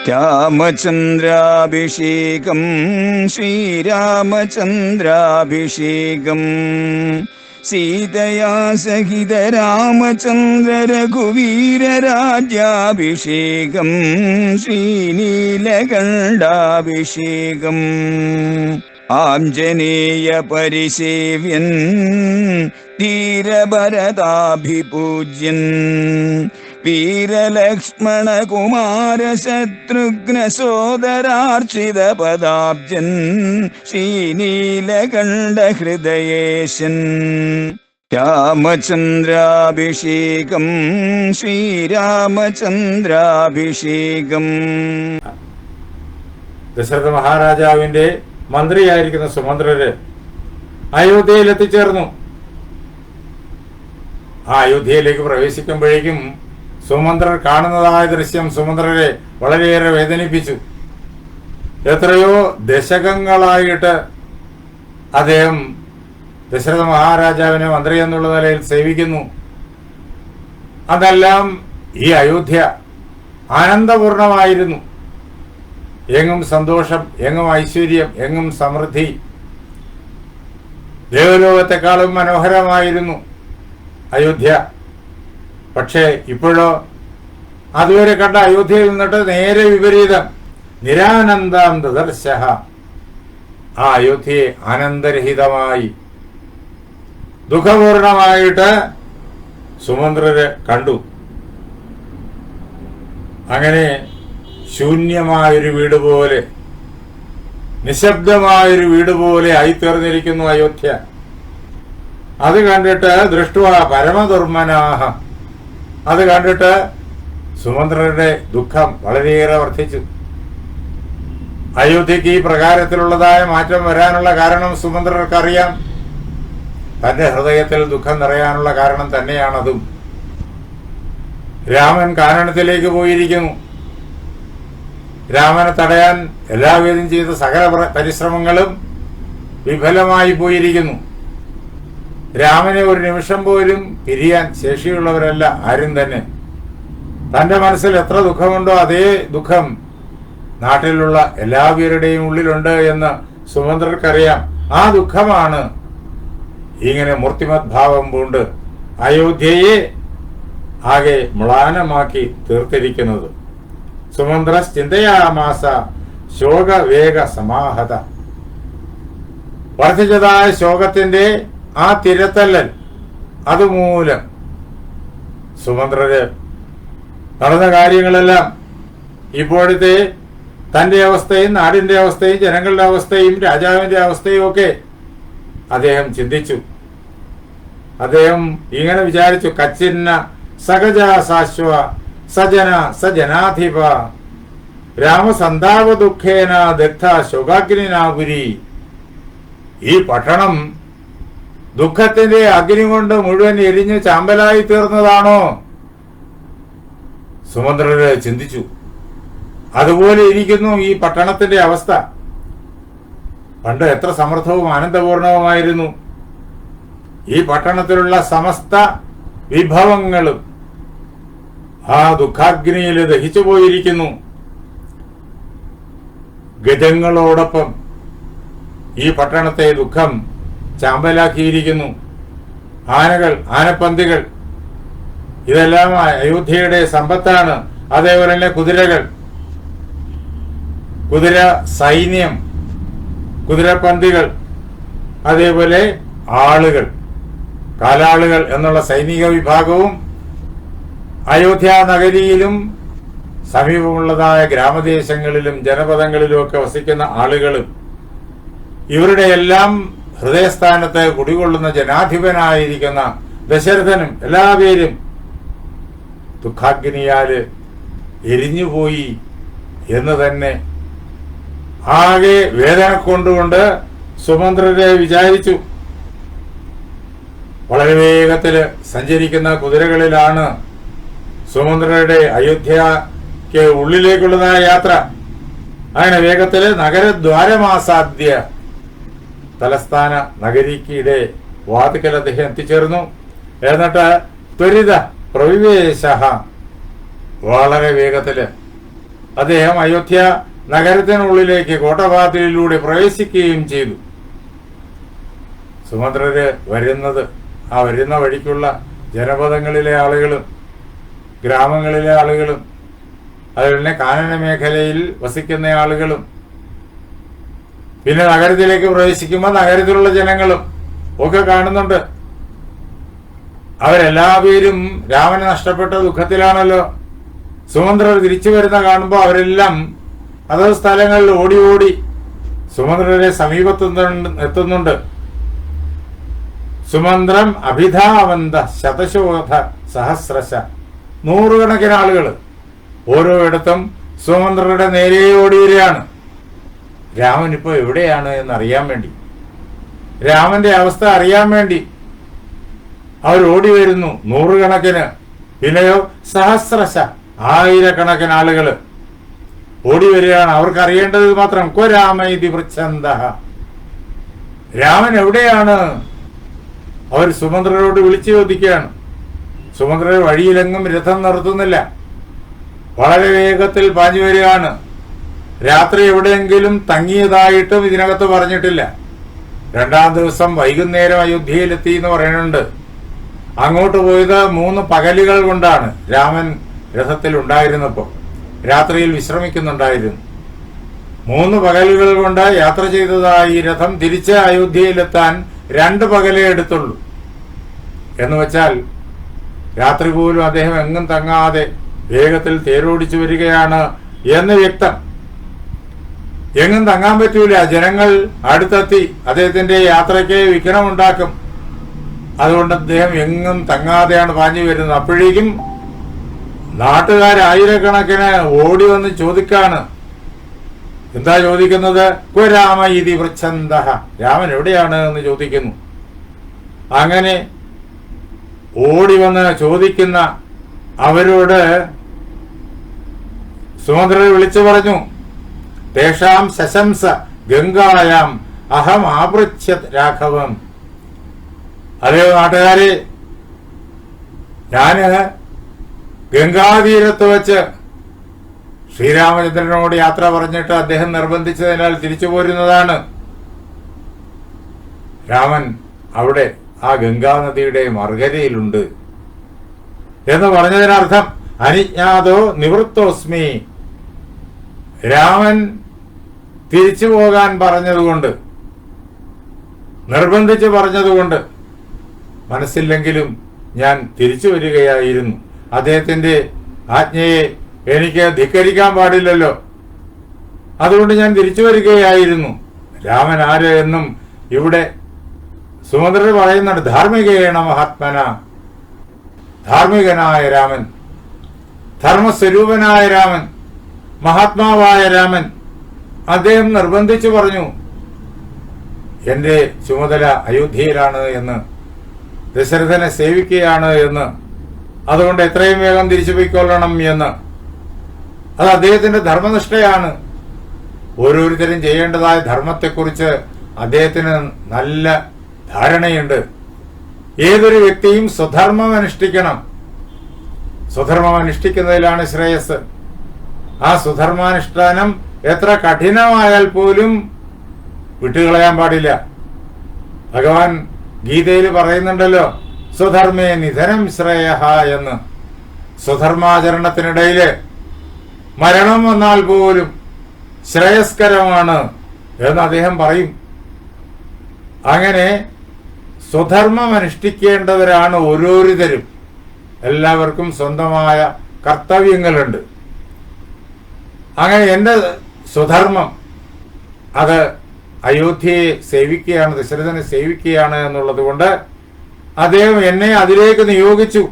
രാമചന്ദ്രാഭിഷേകം ശ്രീരാമചന്ദ്രാഭിഷേകം സീതയാ സഹിത രാമചന്ദ്ര രഘുവീരരാജ്യാഭിഷേകം ശ്രീനീലകണ്ഠാഭിഷേകം ആഞ്ജനേയ പരിസേവ്യൻ ധീരഭരതാഭിപൂജ്യൻ വീരലക്ഷ്മണ കുമാര ശത്രുഘ്ന സോദരാർച്ചിത പദാബ്ജൻ ശ്രീനീലകണ്ഠ ഹൃദയേശൻ രാമചന്ദ്രാഭിഷേകം ശ്രീരാമചന്ദ്രാഭിഷേകം. ദശരഥ മഹാരാജാവിന്റെ മന്ത്രിയായിരിക്കുന്ന സുമന്ത്രര് അയോധ്യയിൽ എത്തിച്ചേർന്നു. ആ അയോധ്യയിലേക്ക് പ്രവേശിക്കുമ്പോഴേക്കും സുമന്ത്രർ കാണുന്നതായ ദൃശ്യം സുമന്ത്രരെ വളരെയേറെ വേദനിപ്പിച്ചു. എത്രയോ ദശകങ്ങളായിട്ട് അദ്ദേഹം ദശരഥ മഹാരാജാവിനെ മന്ത്രി എന്നുള്ള നിലയിൽ സേവിക്കുന്നു. അതെല്ലാം ഈ അയോധ്യ ആനന്ദപൂർണമായിരുന്നു. എങ്ങും സന്തോഷം, എങ്ങും ഐശ്വര്യം, എങ്ങും സമൃദ്ധി. ദേവലോകത്തെക്കാളും മനോഹരമായിരുന്നു അയോധ്യ. പക്ഷേ ഇപ്പോഴോ അതുവരെ കണ്ട അയോധ്യയിൽ നിന്നിട്ട് നേരെ വിപരീതം. നിരാനന്ദം ദദർശ. ആ അയോധ്യയെ ആനന്ദരഹിതമായി ദുഃഖപൂർണമായിട്ട് സുമന്ത്രര് കണ്ടു. അങ്ങനെ ശൂന്യമായൊരു വീട് പോലെ, നിശബ്ദമായൊരു വീട് പോലെ ആയിത്തീർന്നിരിക്കുന്നു അയോധ്യ. അത് കണ്ടിട്ട് ദൃഷ്ട്വാ പരമദുർമനാഹ, അത് കണ്ടിട്ട് സുമന്ത്രരുടെ ദുഃഖം വളരെയേറെ വർദ്ധിച്ചു. അയോധ്യക്ക് ഈ പ്രകാരത്തിലുള്ളതായ മാറ്റം വരാനുള്ള കാരണം സുമന്ത്രർക്കറിയാം. തന്റെ ഹൃദയത്തിൽ ദുഃഖം നിറയാനുള്ള കാരണം തന്നെയാണതും. രാമൻ കാനനത്തിലേക്ക് പോയിരിക്കുന്നു. രാമനെ തടയാൻ എല്ലാവിധം ചെയ്ത സകല പരിശ്രമങ്ങളും വിഫലമായി പോയിരിക്കുന്നു. രാമനെ ഒരു നിമിഷം പോലും പിരിയാൻ ശേഷിയുള്ളവരല്ല ആരും തന്നെ. തന്റെ മനസ്സിൽ എത്ര ദുഃഖമുണ്ടോ അതേ ദുഃഖം നാട്ടിലുള്ള എല്ലാവരുടെയും ഉള്ളിലുണ്ട് എന്ന് സുമന്ത്രർക്കറിയാം. ആ ദുഃഖമാണ് ഇങ്ങനെ മൂർത്തിമത് ഭാവം പൂണ്ട് അയോധ്യയെ ആകെ മ്ലാനമാക്കി തീർത്തിരിക്കുന്നത്. സുമന്ത്ര ചിന്തയാമാസ ശോകവേഗ സമാഹത. വർദ്ധിച്ചതായ ശോകത്തിന്റെ ആ തിരത്തല്ലൽ അതുമൂലം സുമന്ത്രര് നടന്ന കാര്യങ്ങളെല്ലാം, ഇപ്പോഴത്തെ തന്റെ അവസ്ഥയും നാടിന്റെ അവസ്ഥയും ജനങ്ങളുടെ അവസ്ഥയും രാജാവിന്റെ അവസ്ഥയും ഒക്കെ അദ്ദേഹം ചിന്തിച്ചു. അദ്ദേഹം ഇങ്ങനെ വിചാരിച്ചു: കച്ചിന്ന സഹജാസാശ്വ സജന സജനാധിപ രാമസന്താപ ദുഃഖേന ദഗ്ധ ശോകാഗ്നിനാപുരി. ഈ പട്ടണം ദുഃഖത്തിന്റെ അഗ്നി കൊണ്ട് മുഴുവൻ എരിഞ്ഞ് ചാമ്പലായി തീർന്നതാണോ? സുമന്ത്രര് ചിന്തിച്ചു. അതുപോലെ ഇരിക്കുന്നു ഈ പട്ടണത്തിന്റെ അവസ്ഥ. പണ്ട് എത്ര സമൃദ്ധവും ആനന്ദപൂർണവുമായിരുന്നു. ഈ പട്ടണത്തിലുള്ള സമസ്ത വിഭവങ്ങളും ആ ദുഃഖാഗ്നിയിൽ ദഹിച്ചു പോയിരിക്കുന്നു. ഗജങ്ങളോടൊപ്പം ഈ പട്ടണത്തെ ദുഃഖം ചാമ്പലാക്കിയിരിക്കുന്നു. ആനകൾ, ആനപ്പന്തികൾ, ഇതെല്ലാം അയോധ്യയുടെ സമ്പത്താണ്. അതേപോലെ തന്നെ കുതിരകൾ, കുതിര സൈന്യം, കുതിരപ്പന്തികൾ, അതേപോലെ ആളുകൾ, കാലാളുകൾ എന്നുള്ള സൈനിക വിഭാഗവും അയോധ്യ നഗരിയിലും സമീപമുള്ളതായ ഗ്രാമദേശങ്ങളിലും ജനപദങ്ങളിലും ഒക്കെ വസിക്കുന്ന ആളുകളും, ഇവരുടെ എല്ലാം ഹൃദയസ്ഥാനത്ത് കുടികൊള്ളുന്ന ജനാധിപനായിരിക്കുന്ന ദശരഥനും എല്ലാവരും ദുഃഖാഗ്നിയാല് എരിഞ്ഞുപോയി എന്ന് തന്നെ ആകെ വേദന കൊണ്ടുകൊണ്ട് സുമന്ത്രരെ വിചാരിച്ചു. വളരെ വേഗത്തില് സഞ്ചരിക്കുന്ന കുതിരകളിലാണ് സുമന്ത്രരുടെ അയോധ്യക്ക് ഉള്ളിലേക്കുള്ളതായ യാത്ര. അങ്ങനെ വേഗത്തില് നഗരദ്വാരമാസാദ്യ തലസ്ഥാന നഗരിക്കിടെ വാതിക്കൽ അദ്ദേഹം എത്തിച്ചേർന്നു. എന്നിട്ട് ത്വരിത പ്രവിവേശ, വളരെ വേഗത്തില് അദ്ദേഹം അയോധ്യ നഗരത്തിനുള്ളിലേക്ക് കോട്ടവാതിലിലൂടെ പ്രവേശിക്കുകയും ചെയ്തു. സുമന്ത്രര് വരുന്ന വഴിക്കുള്ള ജനപദങ്ങളിലെ ആളുകളും ഗ്രാമങ്ങളിലെ ആളുകളും അതുപോലെ തന്നെ കാനന മേഖലയിൽ വസിക്കുന്ന ആളുകളും പിന്നെ നഗരത്തിലേക്ക് പ്രവേശിക്കുമ്പോൾ നഗരത്തിലുള്ള ജനങ്ങളും ഒക്കെ കാണുന്നുണ്ട്. അവരെല്ലാവരും രാമന് നഷ്ടപ്പെട്ട ദുഃഖത്തിലാണല്ലോ. സുമന്ത്രർ തിരിച്ചു വരുന്ന കാണുമ്പോൾ അവരെല്ലാം അതത് സ്ഥലങ്ങളിൽ ഓടി ഓടി സുമന്ത്രരെ എത്തുന്നുണ്ട്. സുമന്ത്രം അഭിധാവന്ത ശതശോധ സഹസ്രശ, നൂറുകണക്കിന് ആളുകൾ ഓരോയിടത്തും സുമന്ത്രരുടെ നേരെ ഓടി വരികയാണ്. രാമൻ ഇപ്പൊ എവിടെയാണ് എന്നറിയാൻ വേണ്ടി, രാമന്റെ അവസ്ഥ അറിയാൻ വേണ്ടി അവർ ഓടി വരുന്നു, നൂറുകണക്കിന്. പിന്നെയോ സഹസ്രശ, ആയിരക്കണക്കിന് ആളുകൾ ഓടി വരികയാണ്. അവർക്ക് അറിയേണ്ടത് മാത്രം ക്വ രാമ ഇതി പൃച്ഛന്ത, രാമൻ എവിടെയാണ്? അവർ സുമന്ത്രരോട് വിളിച്ചു ചോദിക്കുകയാണ്. സുമന്ത്രർ വഴിയിലെങ്ങും രഥം നിർത്തുന്നില്ല, വളരെ വേഗത്തിൽ പാഞ്ഞു വരികയാണ്. രാത്രി എവിടെയെങ്കിലും തങ്ങിയതായിട്ടും ഇതിനകത്ത് പറഞ്ഞിട്ടില്ല. രണ്ടാം ദിവസം വൈകുന്നേരം അയോധ്യയിലെത്തി എന്ന് പറയുന്നുണ്ട്. അങ്ങോട്ട് പോയത് 3 പകലുകൾ കൊണ്ടാണ്. രാമൻ രഥത്തിൽ ഉണ്ടായിരുന്നപ്പോൾ രാത്രിയിൽ വിശ്രമിക്കുന്നുണ്ടായിരുന്നു. 3 പകലുകൾ കൊണ്ട് യാത്ര ചെയ്തതായി രഥം തിരിച്ച് അയോധ്യയിലെത്താൻ 2 പകലേ എടുത്തുള്ളൂ. എന്ന് വെച്ചാൽ രാത്രി പോലും അദ്ദേഹം എങ്ങും തങ്ങാതെ വേഗത്തിൽ തേരോടിച്ചു വരികയാണ് എന്ന് വ്യക്തം. എങ്ങും തങ്ങാൻ പറ്റൂല, ജനങ്ങൾ അടുത്തെത്തി അദ്ദേഹത്തിന്റെ യാത്രയ്ക്ക് വിഘ്നമുണ്ടാക്കും. അതുകൊണ്ട് അദ്ദേഹം എങ്ങും തങ്ങാതെയാണ് പാഞ്ഞു വരുന്നത്. അപ്പോഴേക്കും നാട്ടുകാരായിരക്കണക്കിന് ഓടി വന്ന് ചോദിക്കാണ്. എന്താ ചോദിക്കുന്നത്? ക്വ രാമ ഇതി പൃച്ഛന്ത, രാമൻ എവിടെയാണ് എന്ന് ചോദിക്കുന്നു. അങ്ങനെ ഓടി വന്ന് ചോദിക്കുന്ന അവരോട് സുമന്ത്രർ വിളിച്ചു പറഞ്ഞു, തേഷാം ശശംസ ഗംഗായാം അഹം ആപൃച്ഛത് രാഘവം. അതേ നാട്ടുകാരെ, ഞാന് ഗംഗാതീരത്ത് വെച്ച് ശ്രീരാമചന്ദ്രനോട് യാത്ര പറഞ്ഞിട്ട് അദ്ദേഹം നിർബന്ധിച്ചതിനാൽ തിരിച്ചു പോരുന്നതാണ്. രാമൻ അവിടെ ആ ഗംഗാനദിയുടെ മറുകരയിലുണ്ട് എന്ന് പറഞ്ഞതിനർത്ഥം അനിജ്ഞാതോ നിവൃത്തോസ്മി, രാമൻ തിരിച്ചു പോകാൻ പറഞ്ഞതുകൊണ്ട്, നിർബന്ധിച്ച് പറഞ്ഞതുകൊണ്ട് മനസ്സില്ലെങ്കിലും ഞാൻ തിരിച്ചു വരികയായിരുന്നു. അദ്ദേഹത്തിന്റെ ആജ്ഞയെ എനിക്ക് ധിക്കരിക്കാൻ പാടില്ലല്ലോ, അതുകൊണ്ട് ഞാൻ തിരിച്ചു വരികയായിരുന്നു. രാമൻ ആര് എന്നും ഇവിടെ സുമന്ത്രർ പറയുന്നുണ്ട്. ധാർമ്മികേണ മഹാത്മന, ധാർമ്മികനായ രാമൻ, ധർമ്മസ്വരൂപനായ രാമൻ, മഹാത്മാവായ രാമൻ. അദ്ദേഹം നിർബന്ധിച്ചു പറഞ്ഞു, എന്റെ ചുമതല അയോധ്യയിലാണ് എന്ന്, ദശരഥനെ സേവിക്കുകയാണ് എന്ന്, അതുകൊണ്ട് എത്രയും വേഗം തിരിച്ചു പോയിക്കൊള്ളണം എന്ന്. അത് അദ്ദേഹത്തിന്റെ ധർമ്മനിഷ്ഠയാണ്. ഓരോരുത്തരും ചെയ്യേണ്ടതായ ധർമ്മത്തെക്കുറിച്ച് അദ്ദേഹത്തിന് നല്ല ധാരണയുണ്ട്. ഏതൊരു വ്യക്തിയും സ്വധർമ്മം അനുഷ്ഠിക്കണം. സ്വധർമ്മം അനുഷ്ഠിക്കുന്നതിലാണ് ശ്രേയസ്. ആ സ്വധർമാനുഷ്ഠാനം എത്ര കഠിനമായാൽ പോലും വിട്ടുകളയാൻ പാടില്ല. ഭഗവാൻ ഗീതയിൽ പറയുന്നുണ്ടല്ലോ, സ്വധർമ്മേ നിധനം ശ്രേയ എന്ന്. സ്വധർമാചരണത്തിനിടയില് മരണം വന്നാൽ പോലും ശ്രേയസ്കരമാണ് എന്ന് അദ്ദേഹം പറയും. അങ്ങനെ സ്വധർമ്മം അനുഷ്ഠിക്കേണ്ടവരാണ് ഓരോരുത്തരും. എല്ലാവർക്കും സ്വന്തമായ കർത്തവ്യങ്ങളുണ്ട്. അങ്ങനെ എന്റെ സ്വധർമ്മം അത് അയോധ്യയെ സേവിക്കുകയാണ്, ദശരഥനെ സേവിക്കുകയാണ് എന്നുള്ളത് കൊണ്ട് അദ്ദേഹം എന്നെ അതിലേക്ക് നിയോഗിച്ചു.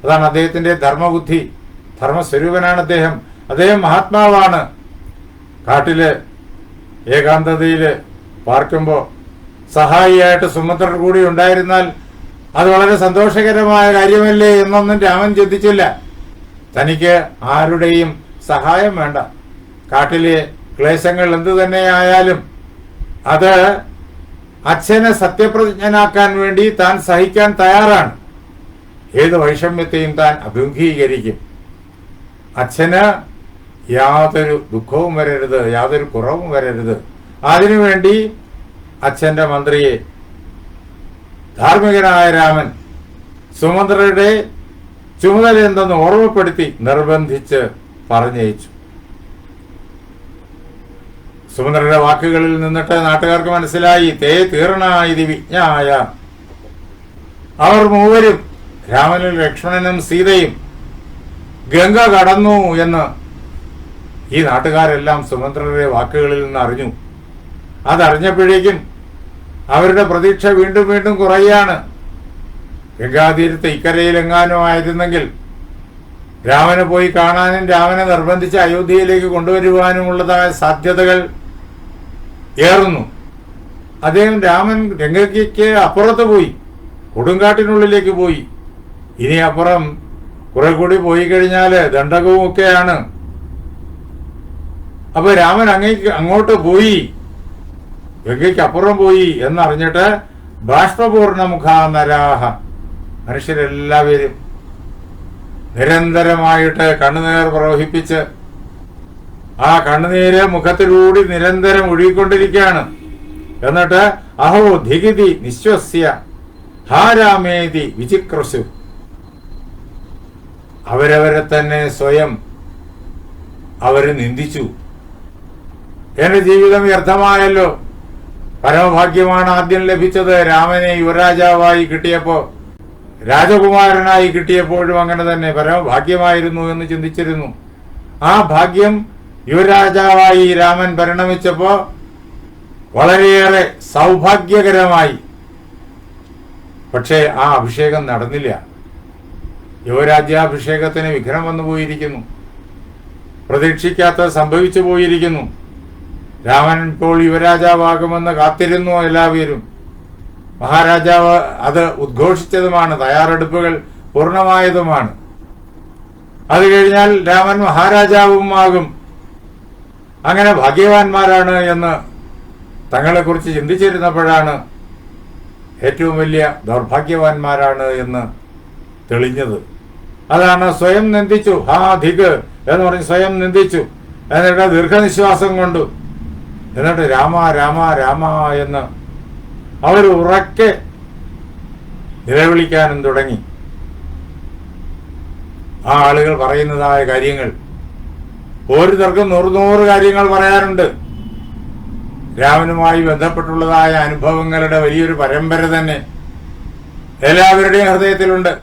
അതാണ് അദ്ദേഹത്തിന്റെ ധർമ്മബുദ്ധി. ധർമ്മസ്വരൂപനാണ് അദ്ദേഹം. അദ്ദേഹം മഹാത്മാവാണ്. കാട്ടില് ഏകാന്തതയില് പാർക്കുമ്പോൾ സഹായിയായിട്ട് സുമന്ത്രർ കൂടി ഉണ്ടായിരുന്നാൽ അത് വളരെ സന്തോഷകരമായ കാര്യമല്ലേ എന്നൊന്നും രാമൻ ചിന്തിച്ചില്ല. തനിക്ക് ആരുടെയും സഹായം വേണ്ട. കാട്ടിലെ ക്ലേശങ്ങൾ എന്തു തന്നെയായാലും അത് അച്ഛനെ സത്യപ്രതിജ്ഞനാക്കാൻ വേണ്ടി താൻ സഹിക്കാൻ തയ്യാറാണ്. ഏത് വൈഷമ്യത്തെയും താൻ അഭിമുഖീകരിക്കും. അച്ഛന് യാതൊരു ദുഃഖവും വരരുത്, യാതൊരു കുറവും വരരുത്. അതിനുവേണ്ടി അച്ഛൻ്റെ മന്ത്രിയെ ധാർമ്മികനായ രാമൻ സുമന്ത്രയുടെ ചുമതല എന്തെന്ന് ഓർമ്മപ്പെടുത്തി നിർബന്ധിച്ച് പറഞ്ഞയച്ചു. സുമന്ത്രയുടെ വാക്കുകളിൽ നിന്നിട്ട് നാട്ടുകാർക്ക് മനസ്സിലായി, തേ തീർണായി വിജ്ഞായ. അവർ മൂവരും, രാമനും ലക്ഷ്മണനും സീതയും, ഗംഗ കടന്നു എന്ന് ഈ നാട്ടുകാരെല്ലാം സുമന്ത്രരുടെ വാക്കുകളിൽ നിന്ന് അറിഞ്ഞു. അതറിഞ്ഞപ്പോഴേക്കും അവരുടെ പ്രതീക്ഷ വീണ്ടും വീണ്ടും കുറയാണ്. ഗംഗാതീരത്ത് ഇക്കരയിലെങ്ങാനും ആയിരുന്നെങ്കിൽ രാമനെ പോയി കാണാനും രാമനെ നിർബന്ധിച്ച് അയോധ്യയിലേക്ക് കൊണ്ടുവരുവാനുമുള്ളതായ സാധ്യതകൾ ഏറുന്നു. അദ്ദേഹം രാമൻ ഗംഗയ്ക്ക് അപ്പുറത്ത് പോയി, കൊടുങ്കാട്ടിനുള്ളിലേക്ക് പോയി. ഇനി അപ്പുറം കുറെ കൂടി പോയി കഴിഞ്ഞാൽ ദണ്ഡകവും ഒക്കെയാണ്. അപ്പൊ രാമൻ അങ്ങോട്ട് പോയി, ഗംഗയ്ക്ക് അപ്പുറം പോയി എന്നറിഞ്ഞിട്ട് ബാഷ്പപൂർണ മുഖാനരാഹ, മനുഷ്യരെല്ലാവരും നിരന്തരമായിട്ട് കണ്ണുനീർ പ്രവഹിപ്പിച്ച് ആ കണ്ണുനീര് മുഖത്തിലൂടെ നിരന്തരം ഒഴുകിക്കൊണ്ടിരിക്കുകയാണ്. എന്നിട്ട് അഹോ ധിഗിതി നിശ്വസ്യ ഹാരാമേതി വിചിക്രസു, അവരവരെ തന്നെ സ്വയം അവര് നിന്ദിച്ചു. എന്റെ ജീവിതം വ്യർത്ഥമായല്ലോ, പരമഭാഗ്യമാണ് ആദ്യം ലഭിച്ചത്. രാമനെ യുവരാജാവായി കിട്ടിയപ്പോ, രാജകുമാരനായി കിട്ടിയപ്പോഴും അങ്ങനെ തന്നെ പരമഭാഗ്യമായിരുന്നു എന്ന് ചിന്തിച്ചിരുന്നു. ആ ഭാഗ്യം യുവരാജാവായി രാമൻ പരിണമിച്ചപ്പോ വളരെയേറെ സൗഭാഗ്യകരമായി. പക്ഷേ ആ അഭിഷേകം നടന്നില്ല. യുവരാജ്യാഭിഷേകത്തിന് വിഘ്നം വന്നു പോയിരിക്കുന്നു. പ്രതീക്ഷിക്കാത്ത സംഭവിച്ചു പോയിരിക്കുന്നു. രാമൻ ഇപ്പോൾ യുവരാജാവാകുമെന്ന് കാത്തിരുന്നു എല്ലാവരും. മഹാരാജാവ് അത് ഉദ്ഘോഷിച്ചതുമാണ്, തയ്യാറെടുപ്പുകൾ പൂർണ്ണമായതുമാണ്. അത് കഴിഞ്ഞാൽ രാമൻ മഹാരാജാവും ആകും. അങ്ങനെ ഭാഗ്യവാന്മാരാണ് എന്ന് തങ്ങളെക്കുറിച്ച് ചിന്തിച്ചിരുന്നപ്പോഴാണ് ഏറ്റവും വലിയ ദൗർഭാഗ്യവാന്മാരാണ് എന്ന് തെളിഞ്ഞത്. അതാണ് സ്വയം നിന്ദിച്ചു, ഹാ ധിക് എന്ന് പറഞ്ഞ് സ്വയം നിന്ദിച്ചു. എന്നിട്ട് ദീർഘനിശ്വാസം കൊണ്ടു. എന്നിട്ട് രാമ രാമ രാമ എന്ന് അവർ ഉറക്കെ നിലവിളിക്കാനും തുടങ്ങി. ആ ആളുകൾ പറയുന്നതായ കാര്യങ്ങൾ, ഓരോരുത്തർക്കും 100 കാര്യങ്ങൾ പറയാറുണ്ട്. രാമനുമായി ബന്ധപ്പെട്ടുള്ളതായ അനുഭവങ്ങളുടെ വലിയൊരു പരമ്പര തന്നെ എല്ലാവരുടെയും ഹൃദയത്തിലുണ്ട്.